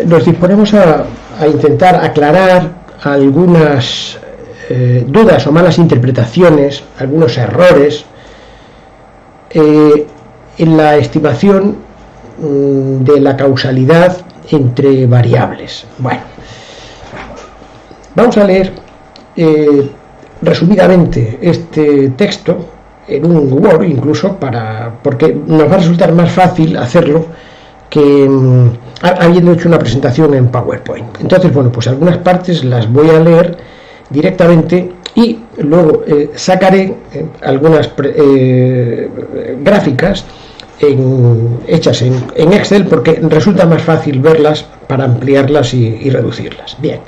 nos disponemos a intentar aclarar algunas dudas o malas interpretaciones, algunos errores en la estimación de la causalidad entre variables. Bueno, vamos a leer resumidamente este texto en un Word, incluso porque nos va a resultar más fácil hacerlo que habiendo hecho una presentación en PowerPoint. Entonces, bueno, pues algunas partes las voy a leer directamente y luego sacaré algunas gráficas hechas en Excel, porque resulta más fácil verlas para ampliarlas y reducirlas. Bien,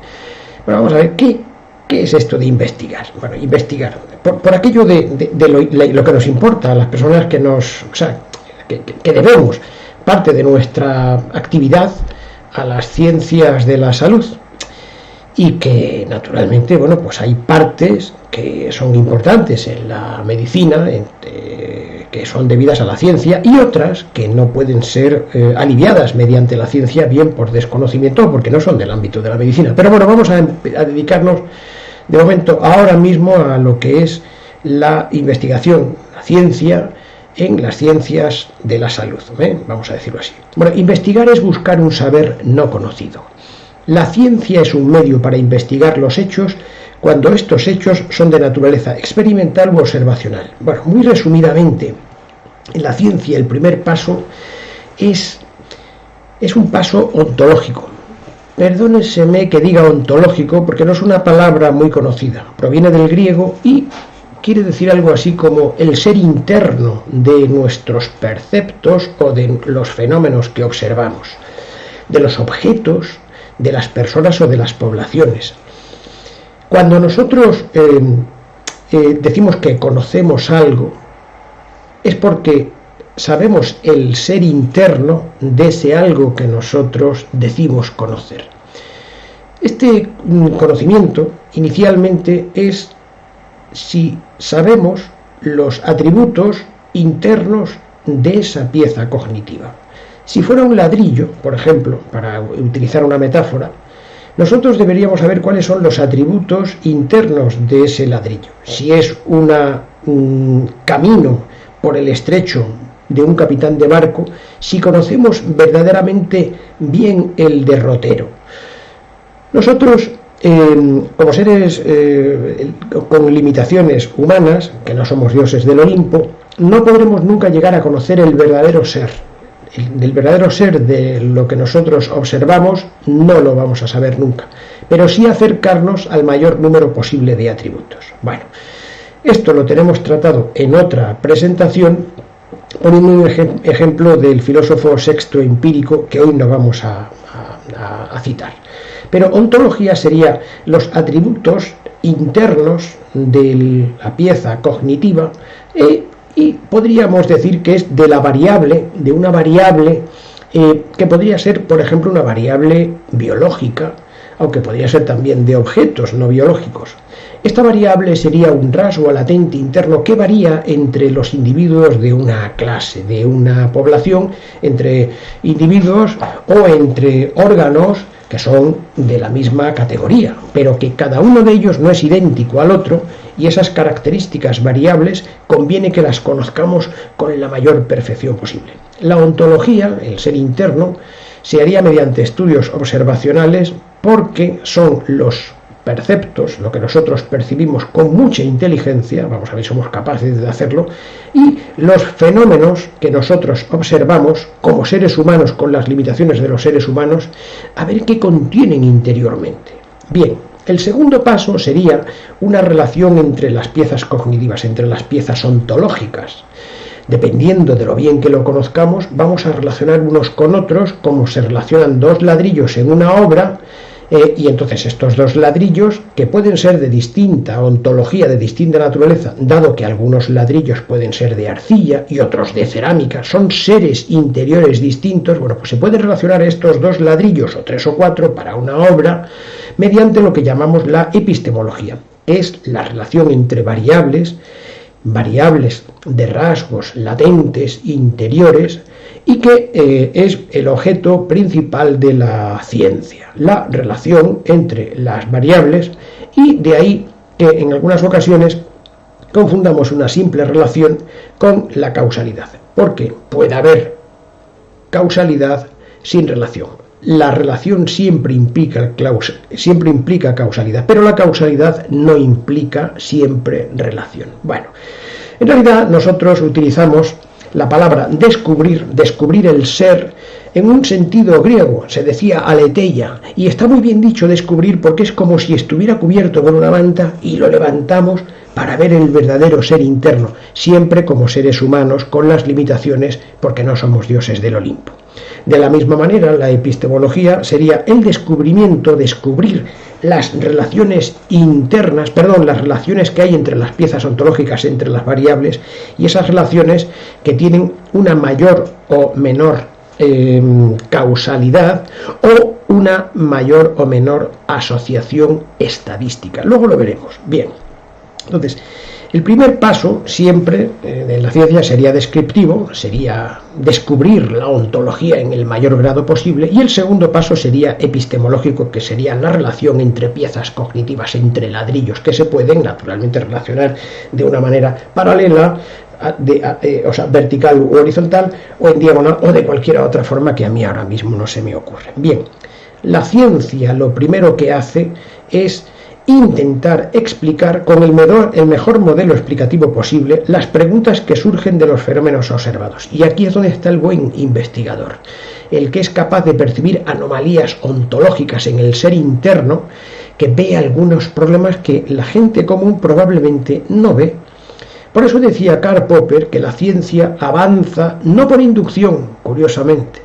bueno, vamos a ver qué es esto de investigar. Bueno, investigar por aquello de lo que nos importa a las personas que debemos parte de nuestra actividad a las ciencias de la salud, y que naturalmente, bueno, pues hay partes que son importantes en la medicina, que son debidas a la ciencia, y otras que no pueden ser aliviadas mediante la ciencia, bien por desconocimiento o porque no son del ámbito de la medicina. Pero bueno, vamos a dedicarnos de momento ahora mismo a lo que es la investigación, la ciencia en las ciencias de la salud, vamos a decirlo así. Bueno, investigar es buscar un saber no conocido. La ciencia es un medio para investigar los hechos cuando estos hechos son de naturaleza experimental u observacional. Bueno, muy resumidamente, en la ciencia el primer paso es un paso ontológico. Perdónenseme que diga ontológico porque no es una palabra muy conocida. Proviene del griego y quiere decir algo así como el ser interno de nuestros perceptos o de los fenómenos que observamos, de los objetos, de las personas o de las poblaciones. Cuando nosotros decimos que conocemos algo, es porque sabemos el ser interno de ese algo que nosotros decimos conocer. Este conocimiento inicialmente es si sabemos los atributos internos de esa pieza cognitiva. Si fuera un ladrillo, por ejemplo, para utilizar una metáfora, nosotros deberíamos saber cuáles son los atributos internos de ese ladrillo. Si es un camino por el estrecho de un capitán de barco, si conocemos verdaderamente bien el derrotero. Nosotros, como seres con limitaciones humanas, que no somos dioses del Olimpo, no podremos nunca llegar a conocer el verdadero ser. Del verdadero ser de lo que nosotros observamos no lo vamos a saber nunca, pero sí acercarnos al mayor número posible de atributos. Bueno, esto lo tenemos tratado en otra presentación, poniendo un ejemplo del filósofo Sexto Empírico, que hoy no vamos a citar. Pero ontología sería los atributos internos de la pieza cognitiva, y podríamos decir que es de la variable, de una variable que podría ser, por ejemplo, una variable biológica, aunque podría ser también de objetos no biológicos. Esta variable sería un rasgo latente interno que varía entre los individuos de una clase, de una población, entre individuos o entre órganos que son de la misma categoría, pero que cada uno de ellos no es idéntico al otro, y esas características variables conviene que las conozcamos con la mayor perfección posible. La ontología, el ser interno, se haría mediante estudios observacionales, porque son los perceptos, lo que nosotros percibimos con mucha inteligencia, vamos a ver si somos capaces de hacerlo, y los fenómenos que nosotros observamos como seres humanos, con las limitaciones de los seres humanos, a ver qué contienen interiormente. Bien, el segundo paso sería una relación entre las piezas cognitivas, entre las piezas ontológicas. Dependiendo de lo bien que lo conozcamos, vamos a relacionar unos con otros como se relacionan dos ladrillos en una obra, y entonces estos dos ladrillos, que pueden ser de distinta ontología, de distinta naturaleza, dado que algunos ladrillos pueden ser de arcilla y otros de cerámica, son seres interiores distintos, bueno, pues se pueden relacionar estos dos ladrillos, o tres o cuatro, para una obra, mediante lo que llamamos la epistemología. Es la relación entre variables de rasgos latentes, interiores, y que es el objeto principal de la ciencia, la relación entre las variables, y de ahí que en algunas ocasiones confundamos una simple relación con la causalidad, porque puede haber causalidad sin relación. La relación siempre implica causalidad, pero la causalidad no implica siempre relación. Bueno, en realidad nosotros utilizamos la palabra descubrir el ser, en un sentido griego, se decía aletheia, y está muy bien dicho descubrir porque es como si estuviera cubierto con una manta y lo levantamos para ver el verdadero ser interno, siempre como seres humanos con las limitaciones porque no somos dioses del Olimpo. De la misma manera, la epistemología sería el descubrimiento, descubrir las relaciones internas, las relaciones que hay entre las piezas ontológicas, entre las variables, y esas relaciones que tienen una mayor o menor causalidad o una mayor o menor asociación estadística. Luego lo veremos. Bien, entonces, el primer paso siempre en la ciencia sería descriptivo, sería descubrir la ontología en el mayor grado posible, y el segundo paso sería epistemológico, que sería la relación entre piezas cognitivas, entre ladrillos, que se pueden naturalmente relacionar de una manera paralela, o sea, vertical u horizontal, o en diagonal, o de cualquier otra forma que a mí ahora mismo no se me ocurre. Bien, la ciencia lo primero que hace es intentar explicar con el mejor modelo explicativo posible las preguntas que surgen de los fenómenos observados. Y aquí es donde está el buen investigador, el que es capaz de percibir anomalías ontológicas en el ser interno, que ve algunos problemas que la gente común probablemente no ve. Por eso decía Karl Popper que la ciencia avanza no por inducción, curiosamente,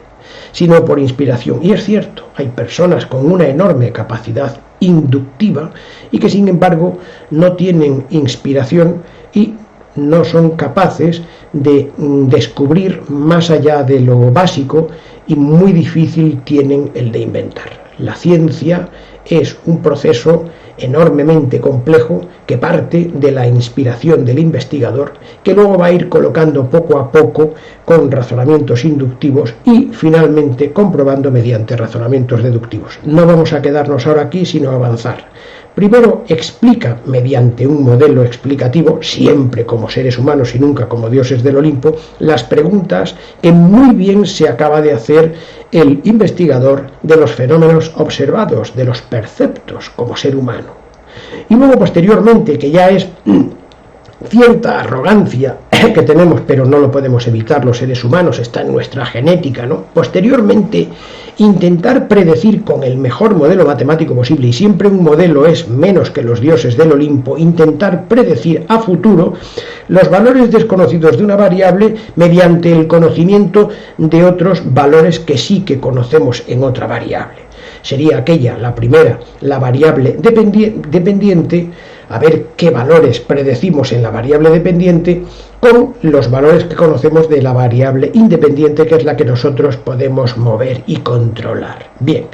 sino por inspiración. Y es cierto, hay personas con una enorme capacidad inductiva y que sin embargo no tienen inspiración y no son capaces de descubrir más allá de lo básico, y muy difícil tienen el de inventar. La ciencia es un proceso enormemente complejo que parte de la inspiración del investigador, que luego va a ir colocando poco a poco con razonamientos inductivos y finalmente comprobando mediante razonamientos deductivos. No vamos a quedarnos ahora aquí, sino avanzar. Primero explica mediante un modelo explicativo, siempre como seres humanos y nunca como dioses del Olimpo, las preguntas que muy bien se acaba de hacer el investigador de los fenómenos observados, de los perceptos como ser humano. Y luego posteriormente, que ya es cierta arrogancia que tenemos, pero no lo podemos evitar los seres humanos, está en nuestra genética, ¿no? Posteriormente, intentar predecir con el mejor modelo matemático posible, y siempre un modelo es menos que los dioses del Olimpo, intentar predecir a futuro los valores desconocidos de una variable mediante el conocimiento de otros valores que sí que conocemos en otra variable. Sería aquella, la primera, la variable dependiente, a ver qué valores predecimos en la variable dependiente con los valores que conocemos de la variable independiente, que es la que nosotros podemos mover y controlar. Bien,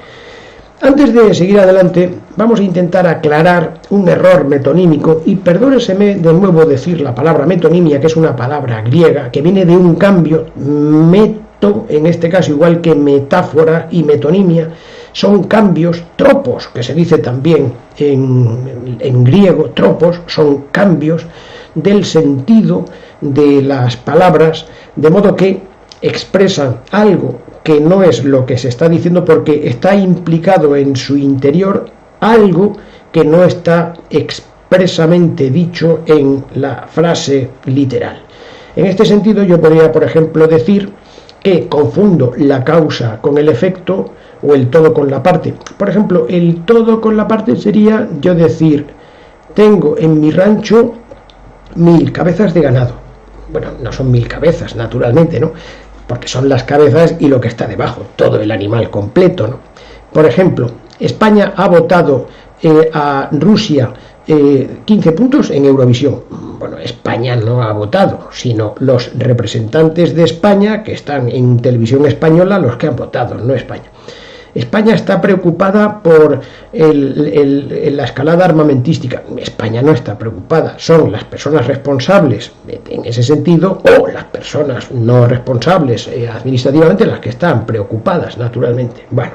antes de seguir adelante, vamos a intentar aclarar un error metonímico, y perdóneseme de nuevo decir la palabra metonimia, que es una palabra griega que viene de un cambio, meto, en este caso igual que metáfora y metonimia, son cambios, tropos, que se dice también en griego, tropos, son cambios del sentido de las palabras, de modo que expresan algo que no es lo que se está diciendo, porque está implicado en su interior algo que no está expresamente dicho en la frase literal. En este sentido, yo podría, por ejemplo, decir que confundo la causa con el efecto, o el todo con la parte. Por ejemplo, el todo con la parte sería yo decir: tengo en mi rancho 1000 cabezas de ganado. Bueno, no son 1000 cabezas, naturalmente, ¿no? Porque son las cabezas y lo que está debajo, todo el animal completo, ¿no? Por ejemplo, España ha votado a Rusia 15 puntos en Eurovisión. Bueno, España no ha votado, sino los representantes de España que están en televisión española los que han votado, no España. España está preocupada por la escalada armamentística. España no está preocupada, son las personas responsables en ese sentido, o las personas no responsables administrativamente, las que están preocupadas, naturalmente. Bueno,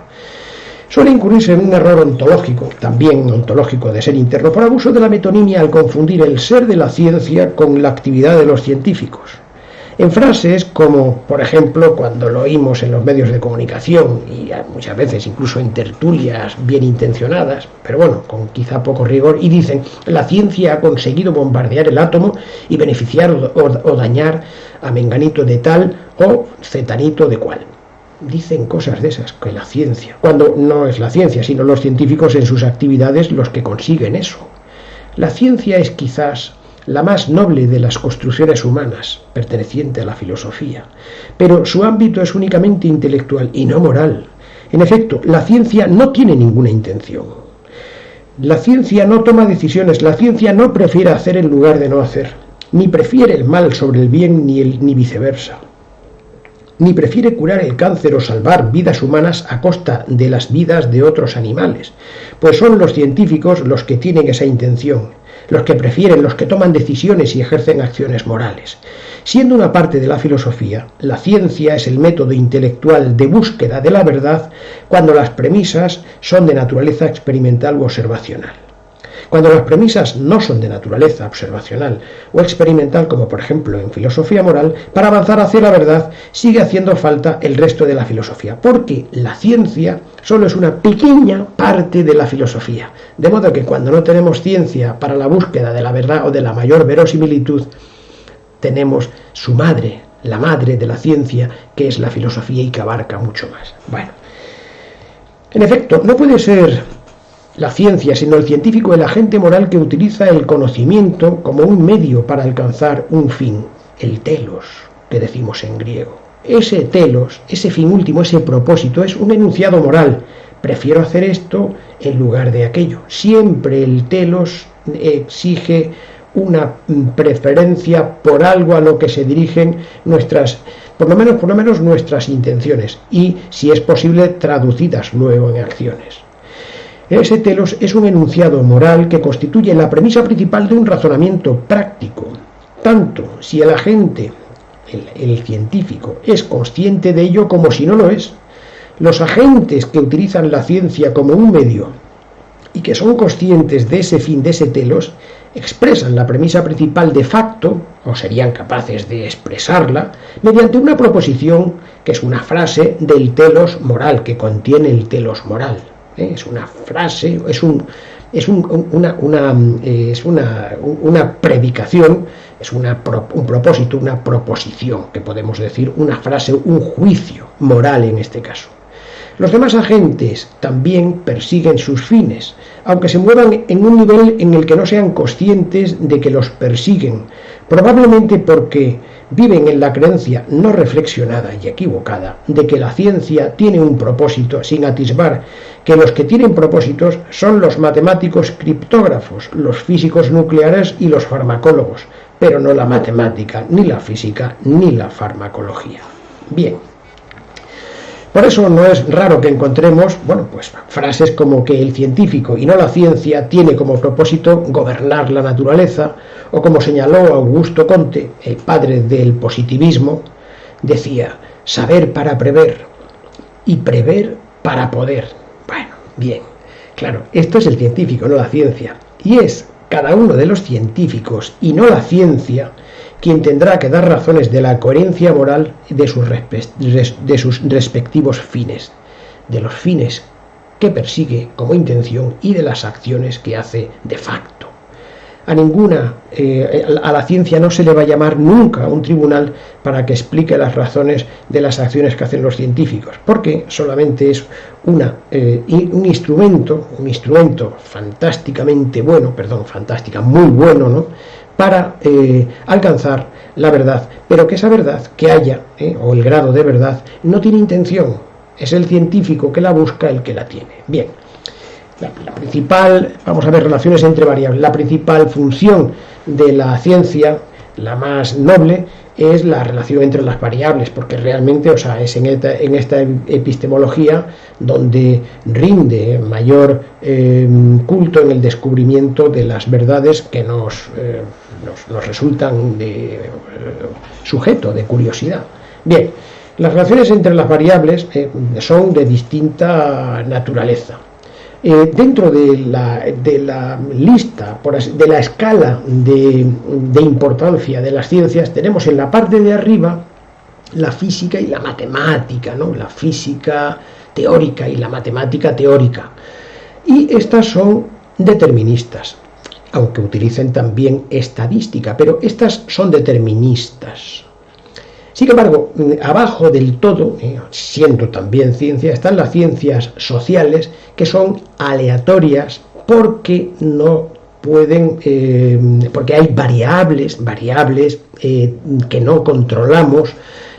suele incurrirse en un error ontológico, también ontológico de ser interno, por abuso de la metonimia al confundir el ser de la ciencia con la actividad de los científicos. En frases como, por ejemplo, cuando lo oímos en los medios de comunicación y muchas veces incluso en tertulias bien intencionadas, pero bueno, con quizá poco rigor, y dicen: la ciencia ha conseguido bombardear el átomo y beneficiar o dañar a menganito de tal o zetanito de cual. Dicen cosas de esas, que la ciencia, cuando no es la ciencia, sino los científicos en sus actividades los que consiguen eso. La ciencia es quizás la más noble de las construcciones humanas, perteneciente a la filosofía, pero su ámbito es únicamente intelectual y no moral. En efecto, la ciencia no tiene ninguna intención. La ciencia no toma decisiones, la ciencia no prefiere hacer en lugar de no hacer, ni prefiere el mal sobre el bien ni viceversa, ni prefiere curar el cáncer o salvar vidas humanas a costa de las vidas de otros animales, pues son los científicos los que tienen esa intención, los que prefieren, los que toman decisiones y ejercen acciones morales. Siendo una parte de la filosofía, la ciencia es el método intelectual de búsqueda de la verdad cuando las premisas son de naturaleza experimental u observacional. Cuando las premisas no son de naturaleza observacional o experimental, como por ejemplo en filosofía moral, para avanzar hacia la verdad sigue haciendo falta el resto de la filosofía, porque la ciencia solo es una pequeña parte de la filosofía. De modo que cuando no tenemos ciencia para la búsqueda de la verdad o de la mayor verosimilitud, tenemos su madre, la madre de la ciencia, que es la filosofía y que abarca mucho más. Bueno, en efecto, no puede ser la ciencia, sino el científico, el agente moral que utiliza el conocimiento como un medio para alcanzar un fin, el telos, que decimos en griego. Ese telos, ese fin último, ese propósito, es un enunciado moral. Prefiero hacer esto en lugar de aquello. Siempre el telos exige una preferencia por algo a lo que se dirigen nuestras, por lo menos nuestras intenciones, y, si es posible, traducidas luego en acciones. Ese telos es un enunciado moral que constituye la premisa principal de un razonamiento práctico, tanto si el agente, el científico, es consciente de ello como si no lo es. Los agentes que utilizan la ciencia como un medio y que son conscientes de ese fin, de ese telos, expresan la premisa principal de facto, o serían capaces de expresarla, mediante una proposición que es una frase del telos moral, que contiene el telos moral. Es una frase, es una predicación, es un propósito, una proposición, que podemos decir una frase, un juicio moral en este caso. Los demás agentes también persiguen sus fines, aunque se muevan en un nivel en el que no sean conscientes de que los persiguen, probablemente porque viven en la creencia no reflexionada y equivocada de que la ciencia tiene un propósito, sin atisbar que los que tienen propósitos son los matemáticos criptógrafos, los físicos nucleares y los farmacólogos, pero no la matemática, ni la física, ni la farmacología. Bien. Por eso no es raro que encontremos, frases como que el científico y no la ciencia tiene como propósito gobernar la naturaleza, o como señaló Augusto Comte, el padre del positivismo, decía: saber para prever y prever para poder. Bueno, bien, claro, esto es el científico, no la ciencia, y es cada uno de los científicos y no la ciencia quien tendrá que dar razones de la coherencia moral de sus respectivos fines, de los fines que persigue como intención y de las acciones que hace de facto. A la ciencia no se le va a llamar nunca a un tribunal para que explique las razones de las acciones que hacen los científicos, porque solamente es un instrumento fantásticamente bueno, muy bueno, ¿no?, para alcanzar la verdad, pero que esa verdad que haya, o el grado de verdad, no tiene intención. Es el científico que la busca el que la tiene. Bien. La principal, vamos a ver, relaciones entre variables. La principal función de la ciencia, la más noble, es la relación entre las variables, porque realmente, o sea, es en esta epistemología donde rinde mayor culto en el descubrimiento de las verdades que nos resultan de sujeto de curiosidad. Bien, las relaciones entre las variables son de distinta naturaleza. Dentro de la lista, de la escala de importancia de las ciencias, tenemos en la parte de arriba la física y la matemática, ¿no? La física teórica y la matemática teórica. Y estas son deterministas, aunque utilicen también estadística, pero estas son deterministas. Sin embargo, abajo del todo, siendo también ciencia, están las ciencias sociales, que son aleatorias porque no pueden, porque hay variables que no controlamos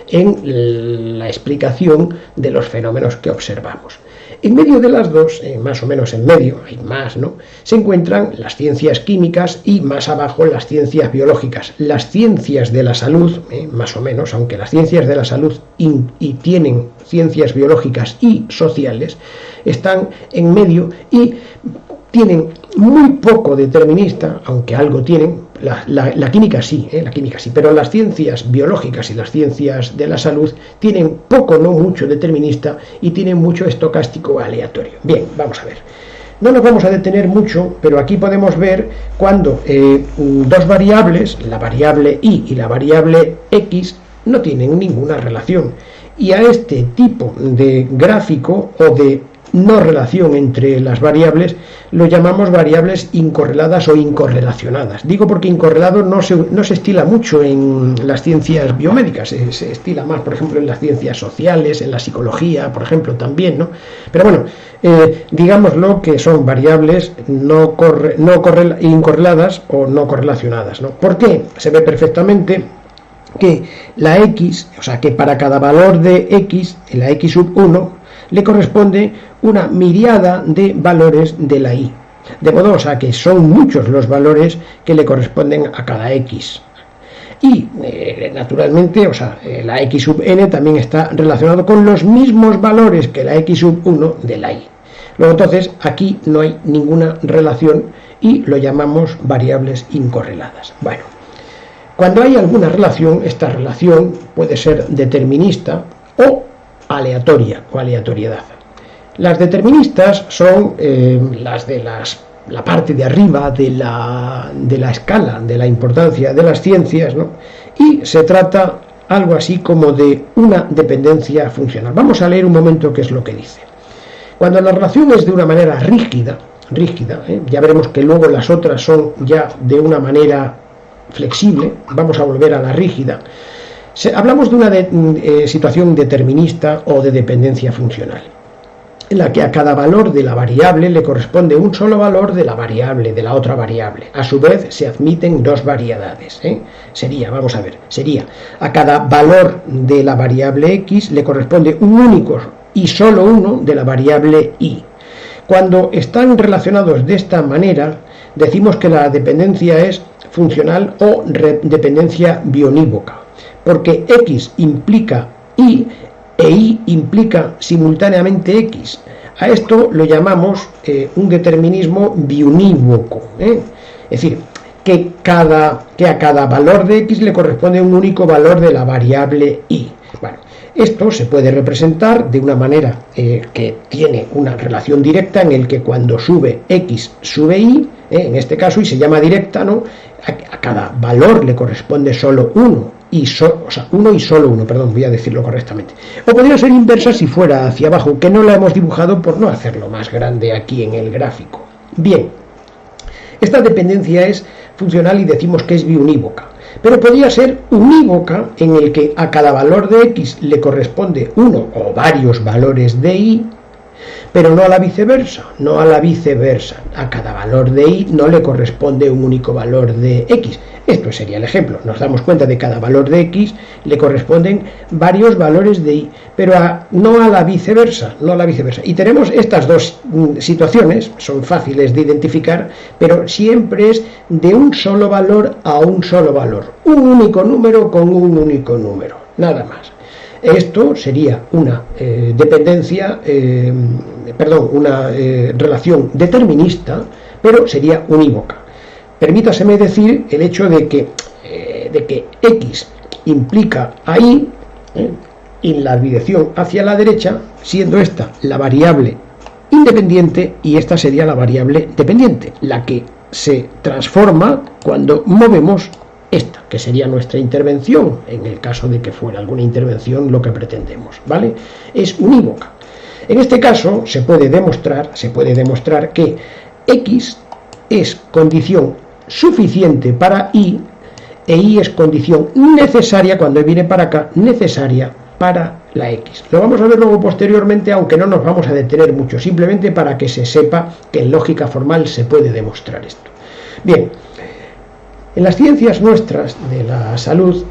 en la explicación de los fenómenos que observamos. En medio de las dos, más o menos en medio, hay más, ¿no?, se encuentran las ciencias químicas y más abajo las ciencias biológicas. Las ciencias de la salud, más o menos, aunque las ciencias de la salud y tienen ciencias biológicas y sociales, están en medio y tienen muy poco determinista, aunque algo tienen. La química sí, pero las ciencias biológicas y las ciencias de la salud tienen poco, no mucho determinista y tienen mucho estocástico aleatorio. Bien, vamos a ver. No nos vamos a detener mucho, pero aquí podemos ver cuando dos variables, la variable y la variable x, no tienen ninguna relación. Y a este tipo de gráfico o de no relación entre las variables lo llamamos variables incorreladas o incorrelacionadas. Digo porque incorrelado no se estila mucho en las ciencias biomédicas, se estila más, por ejemplo, en las ciencias sociales, en la psicología, por ejemplo, también, ¿no? Pero bueno, digámoslo que son variables incorreladas o no correlacionadas, ¿no? ¿Por qué? Se ve perfectamente que la x, o sea, que para cada valor de x, la x sub 1, le corresponde una miriada de valores de la y. De modo, o sea, que son muchos los valores que le corresponden a cada x. Y, naturalmente, o sea, la x sub n también está relacionado con los mismos valores que la x sub 1 de la y. Luego, entonces, aquí no hay ninguna relación y lo llamamos variables incorreladas. Bueno, cuando hay alguna relación, esta relación puede ser determinista o aleatoria o aleatoriedad. Las deterministas son las de la parte de arriba de la escala de la importancia de las ciencias, ¿no? Y se trata algo así como de una dependencia funcional. Vamos a leer un momento qué es lo que dice. Cuando la relación es de una manera rígida, ya veremos que luego las otras son ya de una manera flexible, vamos a volver a la rígida. Hablamos de una situación determinista o de dependencia funcional, en la que a cada valor de la variable le corresponde un solo valor de la variable, de la otra variable. A su vez se admiten dos variedades. Sería a cada valor de la variable x le corresponde un único y solo uno de la variable y. Cuando están relacionados de esta manera, decimos que la dependencia es funcional o dependencia bionívoca, porque x implica y e y implica simultáneamente x. A esto lo llamamos un determinismo biunívoco. Es decir, que a cada valor de x le corresponde un único valor de la variable y. Bueno, esto se puede representar de una manera que tiene una relación directa en el que cuando sube x sube y, en este caso, y se llama directa, ¿no? A cada valor le corresponde solo uno. Uno y solo uno, perdón, voy a decirlo correctamente. O podría ser inversa si fuera hacia abajo, que no la hemos dibujado por no hacerlo más grande aquí en el gráfico. Bien, esta dependencia es funcional y decimos que es biunívoca, pero podría ser unívoca en el que a cada valor de x le corresponde uno o varios valores de y, pero no a la viceversa, A cada valor de y no le corresponde un único valor de x. Esto sería el ejemplo. Nos damos cuenta de que cada valor de x le corresponden varios valores de y, pero no a la viceversa, no a la viceversa. Y tenemos estas dos situaciones, son fáciles de identificar, pero siempre es de un solo valor a un solo valor. Un único número con un único número, nada más. Esto sería una dependencia, una relación determinista, pero sería unívoca. Permítaseme decir el hecho de que x implica a y en la dirección hacia la derecha, siendo esta la variable independiente y esta sería la variable dependiente, la que se transforma cuando movemos esta, que sería nuestra intervención, en el caso de que fuera alguna intervención lo que pretendemos, ¿vale? Es unívoca. En este caso se puede demostrar que x es condición suficiente para y, e y es condición necesaria, cuando viene para acá, necesaria para la x. Lo vamos a ver luego posteriormente, aunque no nos vamos a detener mucho, simplemente para que se sepa que en lógica formal se puede demostrar esto. Bien, en las ciencias nuestras de la salud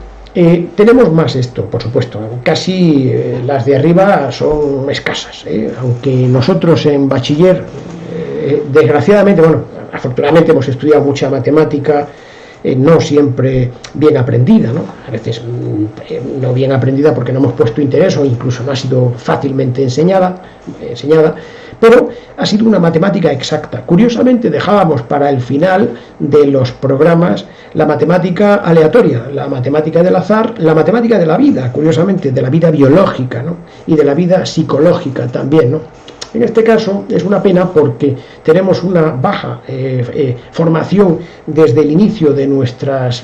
tenemos más esto, por supuesto, casi las de arriba son escasas, aunque nosotros en bachiller, desgraciadamente, afortunadamente hemos estudiado mucha matemática, no siempre bien aprendida, ¿no? A veces no bien aprendida porque no hemos puesto interés o incluso no ha sido fácilmente enseñada, pero ha sido una matemática exacta. Curiosamente dejábamos para el final de los programas la matemática aleatoria, la matemática del azar, la matemática de la vida, curiosamente, de la vida biológica, ¿no? Y de la vida psicológica también, ¿no? En este caso es una pena porque tenemos una baja formación desde el inicio de nuestras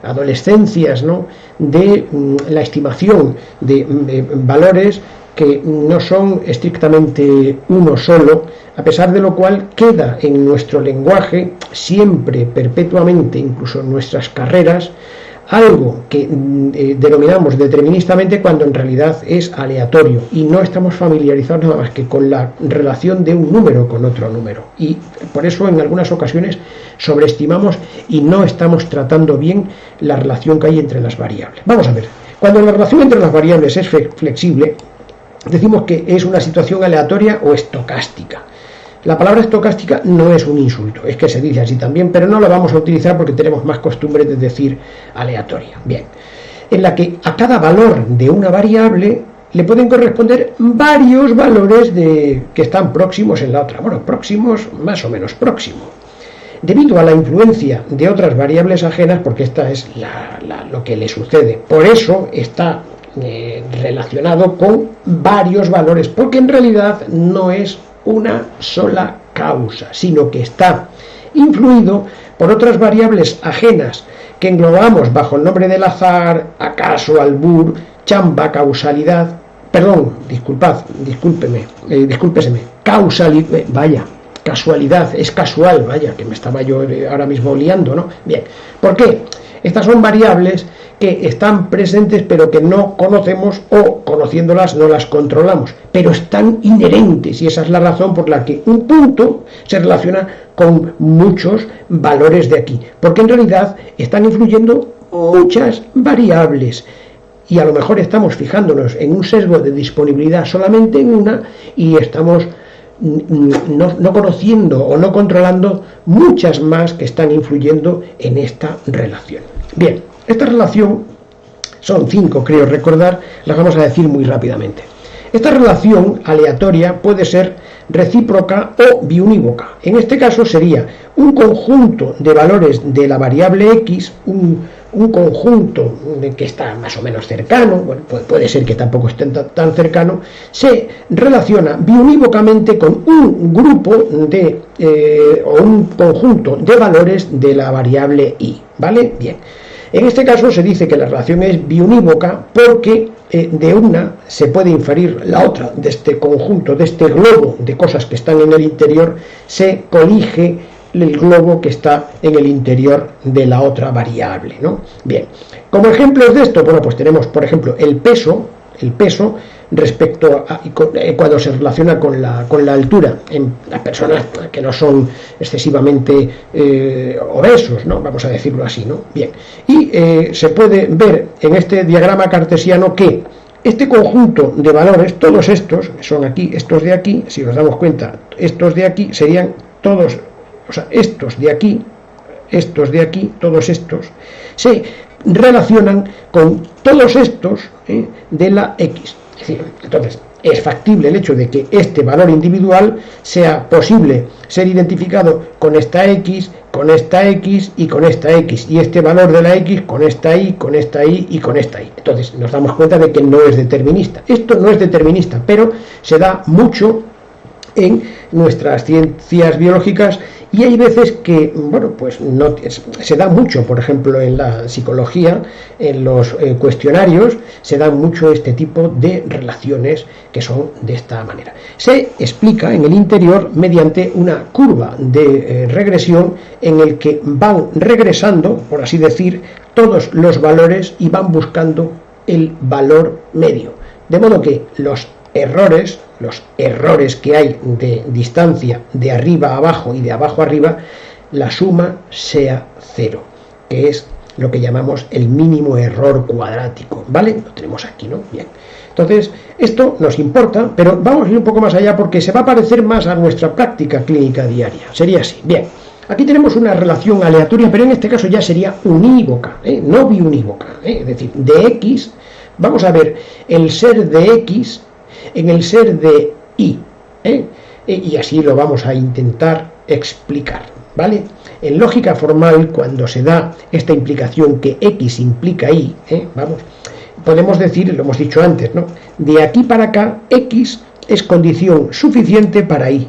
adolescencias, ¿no? De la estimación de valores que no son estrictamente uno solo, a pesar de lo cual queda en nuestro lenguaje siempre, perpetuamente, incluso en nuestras carreras, algo que denominamos deterministamente cuando en realidad es aleatorio y no estamos familiarizados nada más que con la relación de un número con otro número, y por eso en algunas ocasiones sobreestimamos y no estamos tratando bien la relación que hay entre las variables. Vamos a ver, cuando la relación entre las variables es flexible, decimos que es una situación aleatoria o estocástica. La palabra estocástica no es un insulto, es que se dice así también, pero no la vamos a utilizar porque tenemos más costumbre de decir aleatoria. Bien, en la que a cada valor de una variable le pueden corresponder varios valores que están próximos en la otra. Bueno, próximos, más o menos próximos. Debido a la influencia de otras variables ajenas, porque esta es lo que le sucede. Por eso está relacionado con varios valores, porque en realidad no es una sola causa, sino que está influido por otras variables ajenas que englobamos bajo el nombre del azar, acaso, albur, chamba, causalidad, discúlpeseme, casualidad, es casual, que me estaba yo ahora mismo liando, ¿no? Bien, ¿por qué? Estas son variables que están presentes pero que no conocemos o conociéndolas no las controlamos, pero están inherentes y esa es la razón por la que un punto se relaciona con muchos valores de aquí, porque en realidad están influyendo muchas variables y a lo mejor estamos fijándonos en un sesgo de disponibilidad solamente en una y estamos no conociendo o no controlando muchas más que están influyendo en esta relación. Bien, esta relación, son 5 creo recordar, las vamos a decir muy rápidamente. Esta relación aleatoria puede ser recíproca o biunívoca. En este caso sería un conjunto de valores de la variable x, un conjunto que está más o menos cercano, bueno, puede ser que tampoco esté tan cercano, se relaciona biunívocamente con un grupo o un conjunto de valores de la variable y, ¿vale? Bien. En este caso se dice que la relación es biunívoca porque de una se puede inferir la otra, de este conjunto, de este globo de cosas que están en el interior, se colige el globo que está en el interior de la otra variable, ¿no? Bien, como ejemplos de esto, bueno, pues tenemos, por ejemplo, el peso el peso respecto a cuando se relaciona con la altura en las personas que no son excesivamente obesos, ¿no? Vamos a decirlo así, ¿no? Bien, y se puede ver en este diagrama cartesiano que este conjunto de valores, todos estos, son aquí, estos de aquí, si nos damos cuenta, estos de aquí serían todos, o sea, estos de aquí, todos estos, se relacionan con todos estos de la X. Es decir, entonces, es factible el hecho de que este valor individual sea posible ser identificado con esta X, con esta X y con esta X, y este valor de la X con esta Y, con esta Y y con esta Y. Entonces, nos damos cuenta de que no es determinista. Esto no es determinista, pero se da mucho en nuestras ciencias biológicas, y hay veces que, bueno, pues no se da mucho, por ejemplo, en la psicología, en los cuestionarios, se da mucho este tipo de relaciones que son de esta manera. Se explica en el interior mediante una curva de regresión en el que van regresando, por así decir, todos los valores y van buscando el valor medio. De modo que los errores que hay de distancia de arriba a abajo y de abajo a arriba, la suma sea 0, que es lo que llamamos el mínimo error cuadrático, ¿vale? Lo tenemos aquí, ¿no? Bien. Entonces, esto nos importa, pero vamos a ir un poco más allá porque se va a parecer más a nuestra práctica clínica diaria. Sería así. Bien. Aquí tenemos una relación aleatoria, pero en este caso ya sería unívoca, no biunívoca. Es decir, de X, vamos a ver el ser de X en el ser de Y, y así lo vamos a intentar explicar, ¿vale? En lógica formal, cuando se da esta implicación que X implica Y, vamos, podemos decir, lo hemos dicho antes, ¿no? De aquí para acá, X es condición suficiente para Y,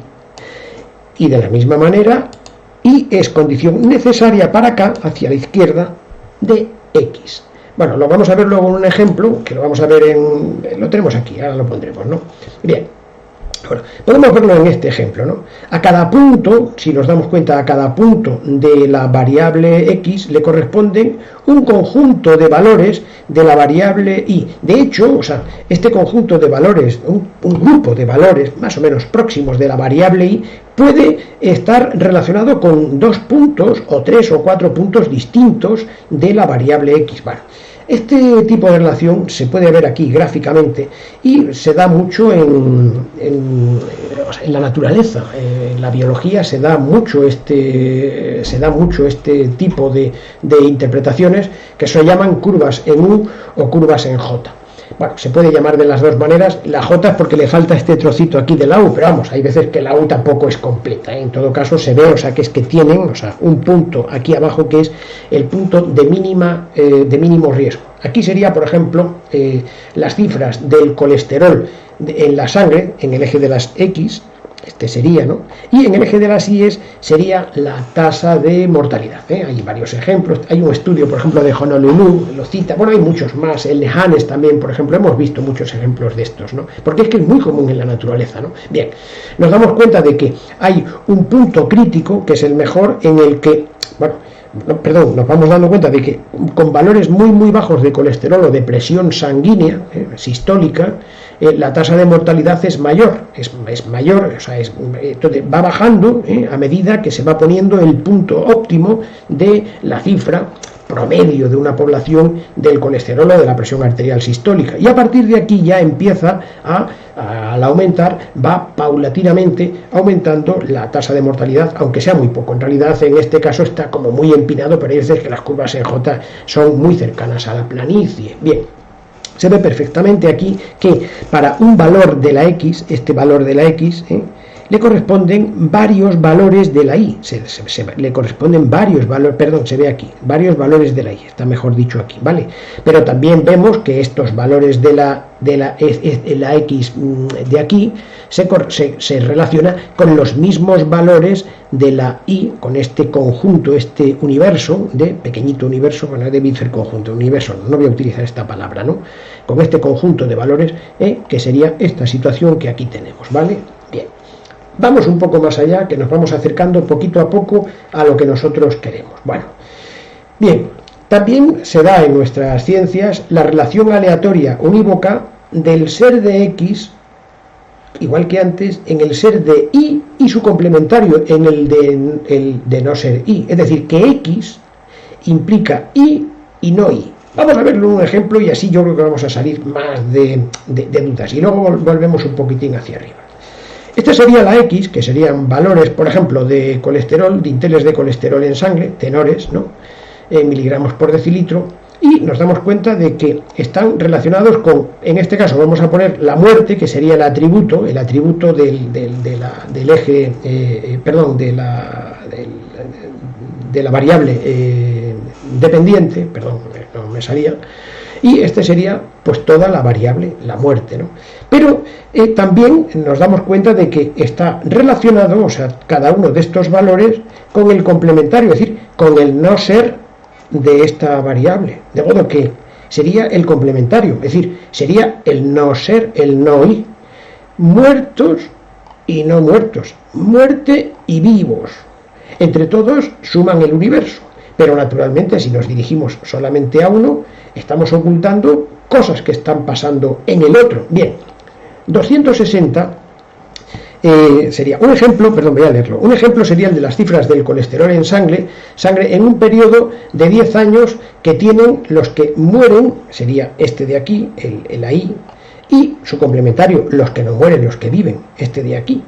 y de la misma manera, Y es condición necesaria para acá, hacia la izquierda, de X. Bueno, lo vamos a ver luego en un ejemplo, que lo vamos a ver lo tenemos aquí, ahora lo pondremos, ¿no? Bien, bueno, podemos verlo en este ejemplo, ¿no? A cada punto, si nos damos cuenta, a cada punto de la variable X le corresponden un conjunto de valores de la variable Y. De hecho, o sea, este conjunto de valores, un grupo de valores más o menos próximos de la variable Y, puede estar relacionado con 2 puntos o 3 o 4 puntos distintos de la variable X. Bueno, este tipo de relación se puede ver aquí gráficamente y se da mucho en la naturaleza, en la biología se da mucho este tipo de interpretaciones que se llaman curvas en U o curvas en J. Bueno, se puede llamar de las dos maneras. La J es porque le falta este trocito aquí de la U, pero vamos, hay veces que la U tampoco es completa, En todo caso se ve, o sea, que es que tienen, o sea, un punto aquí abajo que es el punto de mínimo riesgo. Aquí sería, por ejemplo, las cifras del colesterol en la sangre, en el eje de las X, este sería, ¿no? Y en el eje de las Y sería la tasa de mortalidad, Hay varios ejemplos, hay un estudio, por ejemplo, de Honolulu, lo cita, bueno, hay muchos más, el de Hannes también, por ejemplo, hemos visto muchos ejemplos de estos, ¿no? Porque es que es muy común en la naturaleza, ¿no? Bien, nos damos cuenta de que hay un punto crítico, que es el mejor, en el que, nos vamos dando cuenta de que con valores muy muy bajos de colesterol o de presión sanguínea, sistólica, la tasa de mortalidad es mayor, o sea, entonces va bajando a medida que se va poniendo el punto óptimo de la cifra promedio de una población del colesterol o de la presión arterial sistólica, y a partir de aquí ya empieza al aumentar, va paulatinamente aumentando la tasa de mortalidad, aunque sea muy poco. En realidad en este caso está como muy empinado, pero hay veces que las curvas en J son muy cercanas a la planicie. Bien, se ve perfectamente aquí que para un valor de la X, este valor de la X, le corresponden varios valores de la Y, le corresponden varios valores, se ve aquí, varios valores de la Y, está mejor dicho aquí, ¿vale? Pero también vemos que estos valores de la X de aquí se relaciona con los mismos valores de la Y, con este conjunto, este universo, pequeñito universo, bueno, debe ser conjunto, universo, no voy a utilizar esta palabra, ¿no? Con este conjunto de valores, que sería esta situación que aquí tenemos, ¿vale? Bien. Vamos un poco más allá, que nos vamos acercando poquito a poco a lo que nosotros queremos. Bueno, bien, también se da en nuestras ciencias la relación aleatoria unívoca del ser de X, igual que antes, en el ser de Y y su complementario en el de no ser Y. Es decir, que X implica Y y no Y. Vamos a verlo en un ejemplo y así yo creo que vamos a salir más de dudas. Y luego volvemos un poquitín hacia arriba. Esta sería la X, que serían valores, por ejemplo, de colesterol, de índices de colesterol en sangre, tenores, ¿no? En miligramos por decilitro, y nos damos cuenta de que están relacionados con, en este caso vamos a poner la muerte, que sería el atributo del eje, de la variable dependiente, perdón, no me salía, y este sería pues toda la variable, la muerte, ¿no? Pero también nos damos cuenta de que está relacionado, o sea, cada uno de estos valores con el complementario, es decir, con el no ser de esta variable, de modo que sería el complementario, es decir, sería el no ser, el no y, muertos y no muertos, muerte y vivos, entre todos suman el universo, pero naturalmente si nos dirigimos solamente a uno, estamos ocultando cosas que están pasando en el otro. Bien, 260 sería un ejemplo, perdón, voy a leerlo. Un ejemplo sería el de las cifras del colesterol en sangre en un periodo de 10 años que tienen los que mueren, sería este de aquí, el ahí, y su complementario, los que no mueren, los que viven, este de aquí.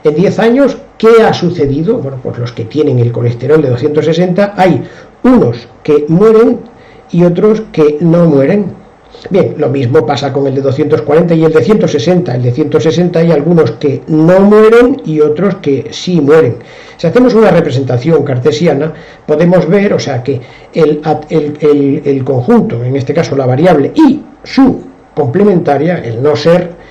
En 10 años, ¿qué ha sucedido? Bueno, pues los que tienen el colesterol de 260, hay unos que mueren y otros que no mueren. Bien, lo mismo pasa con el de 240 y el de 160. El de 160 hay algunos que no mueren y otros que sí mueren. Si hacemos una representación cartesiana, podemos ver, o sea, que el conjunto, en este caso la variable y su complementaria, el no ser,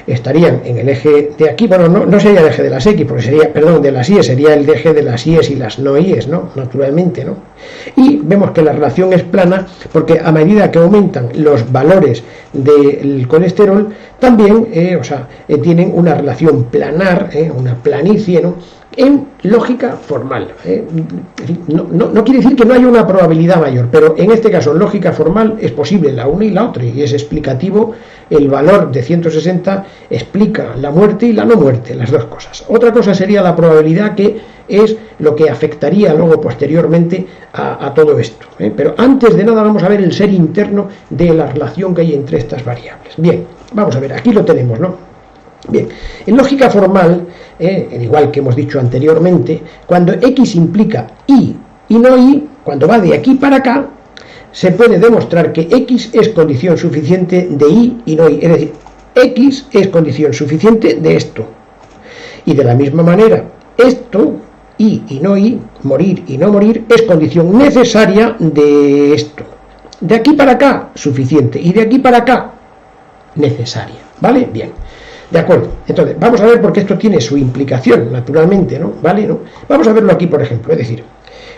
estarían en el eje de aquí, bueno, no sería el eje de las X, porque sería, perdón, de las Y, sería el eje de las Y y las no Y, ¿no? Naturalmente, ¿no? Y vemos que la relación es plana, porque a medida que aumentan los valores del colesterol, también, tienen una relación planar, una planicie, ¿no? En lógica formal. No quiere decir que no haya una probabilidad mayor, pero en este caso, en lógica formal, es posible la una y la otra, y es explicativo. El valor de 160 explica la muerte y la no muerte, las dos cosas. Otra cosa sería la probabilidad, que es lo que afectaría luego posteriormente a todo esto. Pero antes de nada vamos a ver el ser interno de la relación que hay entre estas variables. Bien, vamos a ver, aquí lo tenemos, ¿no? Bien, en lógica formal, igual que hemos dicho anteriormente, cuando X implica Y y no Y, cuando va de aquí para acá, se puede demostrar que X es condición suficiente de Y y no Y, es decir, X es condición suficiente de esto. Y de la misma manera, esto, Y y no Y, morir y no morir, es condición necesaria de esto. De aquí para acá, suficiente, y de aquí para acá, necesaria. ¿Vale? Bien. De acuerdo, entonces vamos a ver, porque esto tiene su implicación, naturalmente, ¿no? ¿Vale? ¿No? Vamos a verlo aquí, por ejemplo, es decir,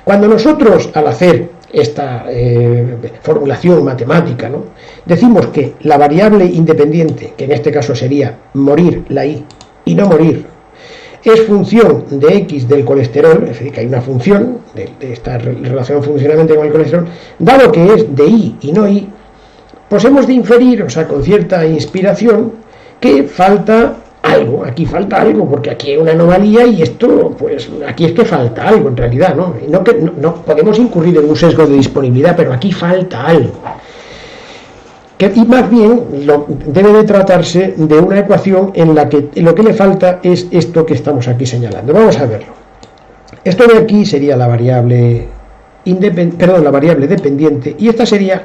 cuando nosotros al hacer esta formulación matemática, ¿no?, decimos que la variable independiente, que en este caso sería morir, la Y, y no morir, es función de X del colesterol, es decir, que hay una función de esta relación funcionalmente con el colesterol, dado que es de Y y no Y, pues hemos de inferir, o sea, con cierta inspiración, que falta algo, aquí falta algo, porque aquí hay una anomalía y esto, pues aquí es que falta algo en realidad, ¿no? No podemos incurrir en un sesgo de disponibilidad, pero aquí falta algo. Y más bien debe de tratarse de una ecuación en la que lo que le falta es esto que estamos aquí señalando. Vamos a verlo. Esto de aquí sería la variable dependiente, y esta sería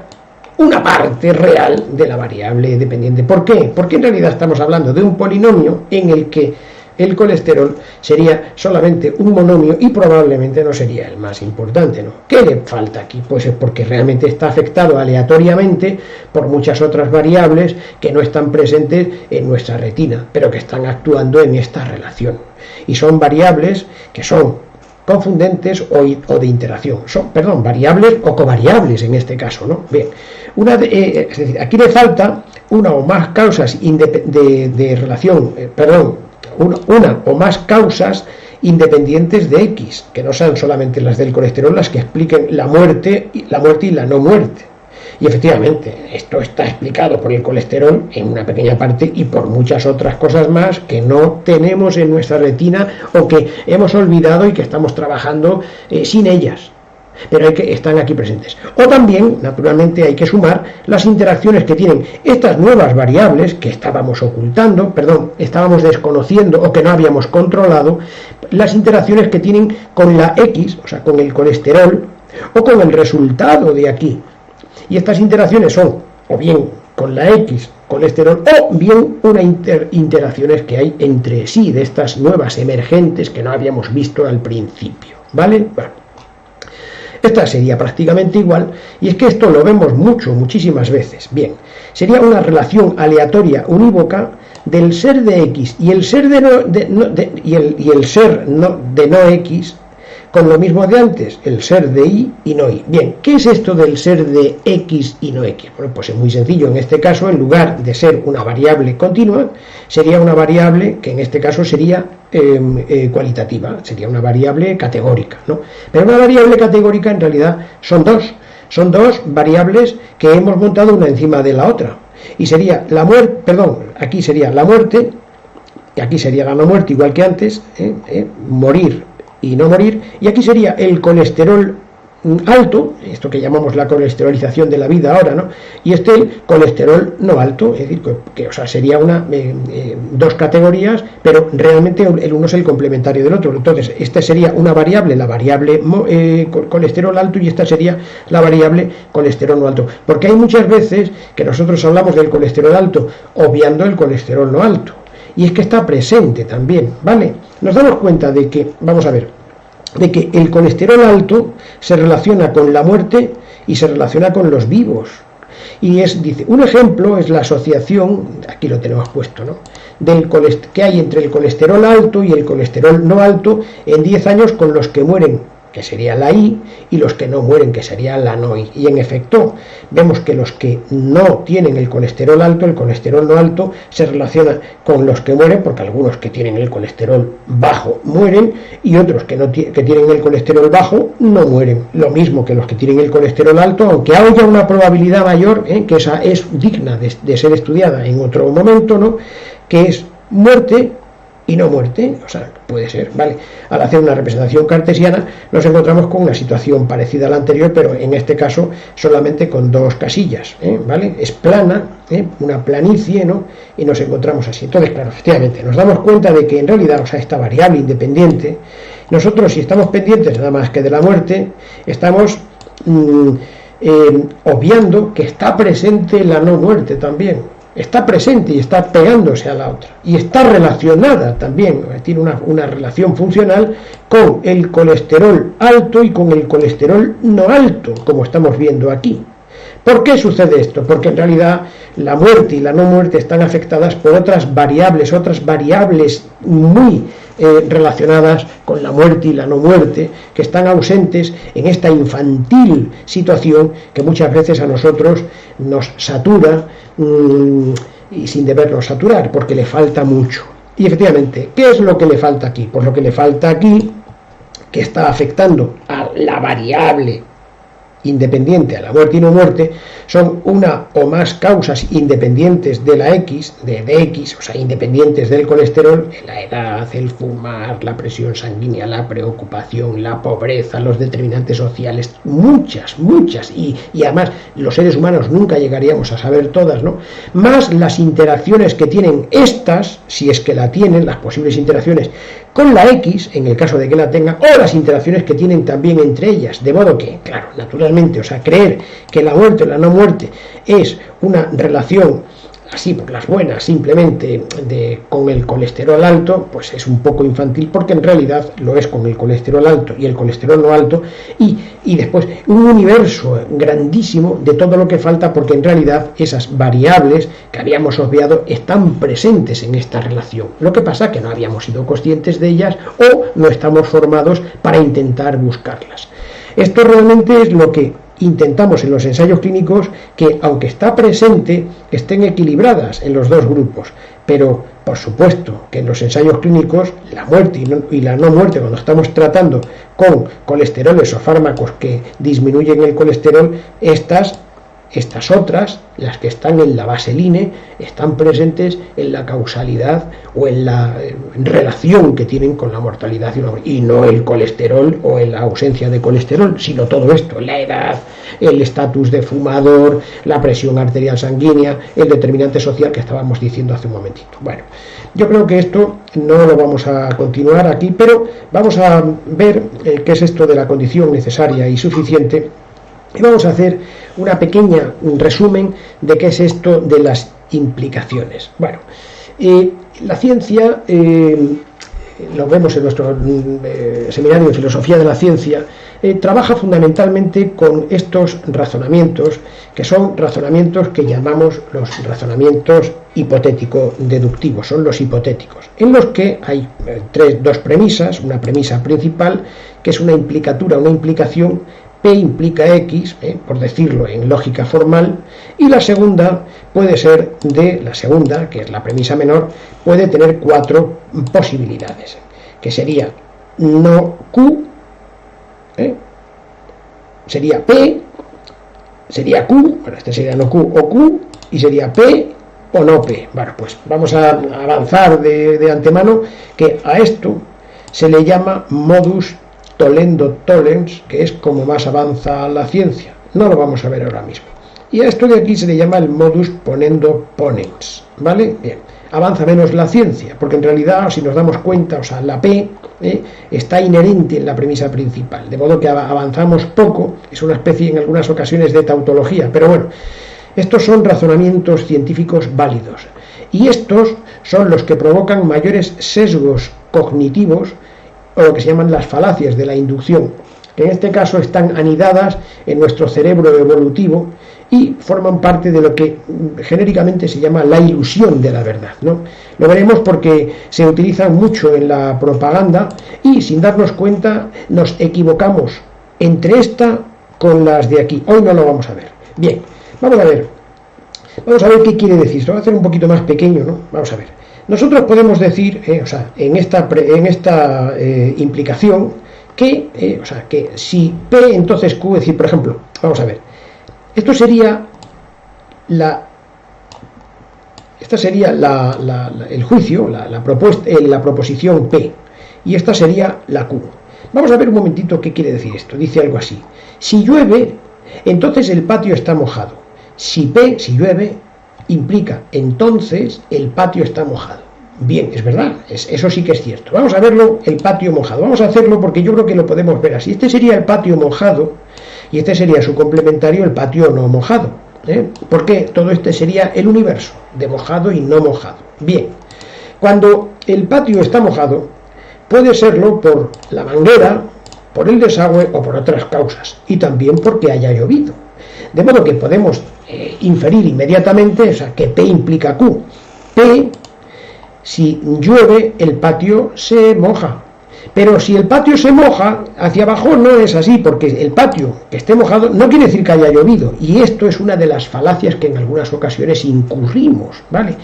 una parte real de la variable dependiente. ¿Por qué? Porque en realidad estamos hablando de un polinomio en el que el colesterol sería solamente un monomio y probablemente no sería el más importante, ¿no? ¿Qué le falta aquí? Pues es porque realmente está afectado aleatoriamente por muchas otras variables que no están presentes en nuestra retina, pero que están actuando en esta relación. Y son variables que son confundentes o de interacción. Son, variables o covariables en este caso, ¿no? Bien, es decir, aquí le falta una o más causas de relación, una o más causas independientes de X, que no sean solamente las del colesterol las que expliquen la muerte y la no muerte. Y efectivamente, esto está explicado por el colesterol en una pequeña parte y por muchas otras cosas más que no tenemos en nuestra retina o que hemos olvidado y que estamos trabajando sin ellas. Pero están aquí presentes. O también, naturalmente, hay que sumar las interacciones que tienen estas nuevas variables que estábamos ocultando, estábamos desconociendo o que no habíamos controlado, las interacciones que tienen con la X, o sea, con el colesterol, o con el resultado de aquí. Y estas interacciones son, o bien con la X, colesterol, o bien unas interacciones que hay entre sí, de estas nuevas emergentes que no habíamos visto al principio. ¿Vale? Bueno. Esta sería prácticamente igual, y es que esto lo vemos muchísimas veces. Bien, sería una relación aleatoria unívoca del ser de X y el ser el ser de no X, con lo mismo de antes, el ser de Y y no Y. Bien, ¿qué es esto del ser de X y no X? Bueno, pues es muy sencillo. En este caso, en lugar de ser una variable continua, sería una variable que en este caso sería cualitativa, sería una variable categórica, ¿no? Pero una variable categórica en realidad son dos variables que hemos montado una encima de la otra. Y sería la muerte, aquí sería la muerte, y aquí sería la no muerte, igual que antes, morir y no morir, y aquí sería el colesterol alto, esto que llamamos la colesterolización de la vida ahora, ¿no? Y el colesterol no alto, es decir, que o sea, sería dos categorías, pero realmente el uno es el complementario del otro. Entonces, esta sería una variable, la variable colesterol alto, y esta sería la variable colesterol no alto. Porque hay muchas veces que nosotros hablamos del colesterol alto obviando el colesterol no alto. Y es que está presente también, ¿vale? Nos damos cuenta de que, vamos a ver, de que el colesterol alto se relaciona con la muerte y se relaciona con los vivos. Y dice, un ejemplo es la asociación, aquí lo tenemos puesto, ¿no?, que hay entre el colesterol alto y el colesterol no alto en 10 años con los que mueren, que sería la Y, y los que no mueren, que sería la no Y. Y en efecto, vemos que los que no tienen el colesterol no alto, se relaciona con los que mueren, porque algunos que tienen el colesterol bajo mueren, y otros que tienen el colesterol bajo no mueren. Lo mismo que los que tienen el colesterol alto, aunque haya una probabilidad mayor, que esa es digna de ser estudiada en otro momento, ¿no?, que es muerte y no muerte, o sea, puede ser, ¿vale? Al hacer una representación cartesiana nos encontramos con una situación parecida a la anterior, pero en este caso solamente con dos casillas, ¿vale? Es plana, una planicie, ¿no? Y nos encontramos así. Entonces, claro, efectivamente, nos damos cuenta de que en realidad, o sea, esta variable independiente, nosotros si estamos pendientes nada más que de la muerte, estamos obviando que está presente la no muerte también. Está presente y está pegándose a la otra. Y está relacionada también, tiene una relación funcional con el colesterol alto y con el colesterol no alto, como estamos viendo aquí. ¿Por qué sucede esto? Porque en realidad la muerte y la no muerte están afectadas por otras variables muy relacionadas con la muerte y la no muerte, que están ausentes en esta infantil situación que muchas veces a nosotros nos satura y sin debernos saturar, porque le falta mucho. Y efectivamente, ¿qué es lo que le falta aquí? Pues lo que le falta aquí, que está afectando a la variable independiente a la muerte y no muerte, son una o más causas independientes de la X, de X, o sea, independientes del colesterol, la edad, el fumar, la presión sanguínea, la preocupación, la pobreza, los determinantes sociales, muchas, y además los seres humanos nunca llegaríamos a saber todas, ¿no? Más las interacciones que tienen estas, si es que la tienen, las posibles interacciones con la X, en el caso de que la tenga, o las interacciones que tienen también entre ellas, de modo que, claro, naturalmente, o sea, creer que la muerte o la no muerte es una relación así por las buenas simplemente con el colesterol alto, pues es un poco infantil, porque en realidad lo es con el colesterol alto y el colesterol no alto, y después un universo grandísimo de todo lo que falta, porque en realidad esas variables que habíamos obviado están presentes en esta relación. Lo que pasa es que no habíamos sido conscientes de ellas o no estamos formados para intentar buscarlas. Esto realmente es lo que intentamos en los ensayos clínicos, que aunque está presente, estén equilibradas en los dos grupos. Pero, por supuesto, que en los ensayos clínicos, la muerte y la no muerte, cuando estamos tratando con colesteroles o fármacos que disminuyen el colesterol, estas Estas otras, las que están en la vaseline, están presentes en la causalidad o en la relación que tienen con la mortalidad y no el colesterol o en la ausencia de colesterol, sino todo esto, la edad, el estatus de fumador, la presión arterial sanguínea, el determinante social que estábamos diciendo hace un momentito. Bueno, yo creo que esto no lo vamos a continuar aquí, pero vamos a ver qué es esto de la condición necesaria y suficiente. Y vamos a hacer una pequeña resumen de qué es esto de las implicaciones. Bueno, la ciencia, lo vemos en nuestro seminario de Filosofía de la Ciencia, trabaja fundamentalmente con estos razonamientos, que son razonamientos que llamamos los razonamientos hipotético-deductivos, son los hipotéticos, en los que hay dos premisas, una premisa principal, que es una implicatura, una implicación. P implica X, por decirlo en lógica formal, y la segunda puede ser la segunda, que es la premisa menor, puede tener 4 posibilidades, que sería no Q, sería P, sería Q, bueno, este sería no Q o Q, y sería P o no P. Bueno, pues vamos a avanzar de antemano que a esto se le llama modus tollendo tollens, que es como más avanza la ciencia. No lo vamos a ver ahora mismo. Y a esto de aquí se le llama el modus ponendo ponens, ¿vale? Bien, avanza menos la ciencia, porque en realidad, si nos damos cuenta, o sea, la P está inherente en la premisa principal, de modo que avanzamos poco, es una especie en algunas ocasiones de tautología, pero bueno, estos son razonamientos científicos válidos. Y estos son los que provocan mayores sesgos cognitivos, o lo que se llaman las falacias de la inducción, que en este caso están anidadas en nuestro cerebro evolutivo y forman parte de lo que genéricamente se llama la ilusión de la verdad, ¿no? Lo veremos porque se utilizan mucho en la propaganda y sin darnos cuenta nos equivocamos entre esta con las de aquí. Hoy no lo vamos a ver. Bien, vamos a ver qué quiere decir. Lo voy a hacer un poquito más pequeño, ¿no? Vamos a ver. Nosotros podemos decir, en esta implicación, que si P entonces Q, es decir, por ejemplo, vamos a ver, esto sería el juicio, la proposición P, y esta sería la Q. Vamos a ver un momentito qué quiere decir esto. Dice algo así: si llueve, entonces el patio está mojado. Si llueve, implica entonces el patio está mojado. Bien, es verdad, eso sí que es cierto. Vamos a verlo, el patio mojado. Vamos a hacerlo porque yo creo que lo podemos ver así. Este sería el patio mojado y este sería su complementario, el patio no mojado. Porque todo este sería el universo de mojado y no mojado. Bien, cuando el patio está mojado, puede serlo por la manguera, por el desagüe o por otras causas, y también porque haya llovido. De modo que podemos inferir inmediatamente, que P implica Q. P, si llueve, el patio se moja. Pero si el patio se moja, hacia abajo no es así, porque el patio que esté mojado no quiere decir que haya llovido. Y esto es una de las falacias que en algunas ocasiones incurrimos, ¿vale?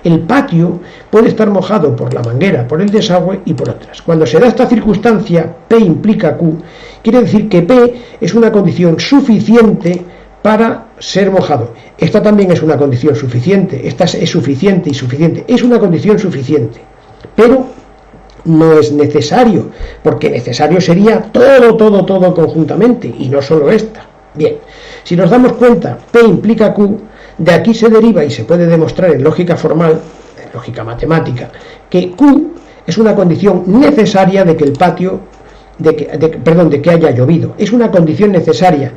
El patio puede estar mojado por la manguera, por el desagüe y por otras. Cuando se da esta circunstancia, P implica Q, quiere decir que P es una condición suficiente para ser mojado. Esta también es una condición suficiente, esta es suficiente y suficiente, es una condición suficiente, pero no es necesario, porque necesario sería todo conjuntamente, y no solo esta. Bien, si nos damos cuenta, P implica Q, de aquí se deriva y se puede demostrar en lógica formal, en lógica matemática, que Q es una condición necesaria de que el patio de que haya llovido. Es una condición necesaria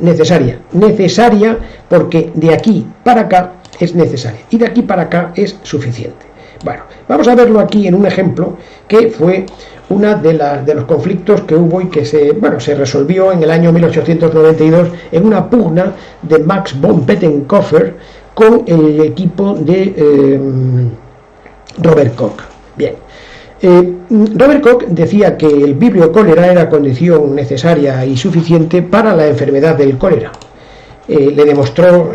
porque de aquí para acá es necesaria y de aquí para acá es suficiente. Bueno, vamos a verlo aquí en un ejemplo que fue una de los conflictos que hubo y que se resolvió en el año 1892 en una pugna de Max von Pettenkofer con el equipo de Robert Koch. Bien. Robert Koch decía que el vibrio cólera era condición necesaria y suficiente para la enfermedad del cólera. Le demostró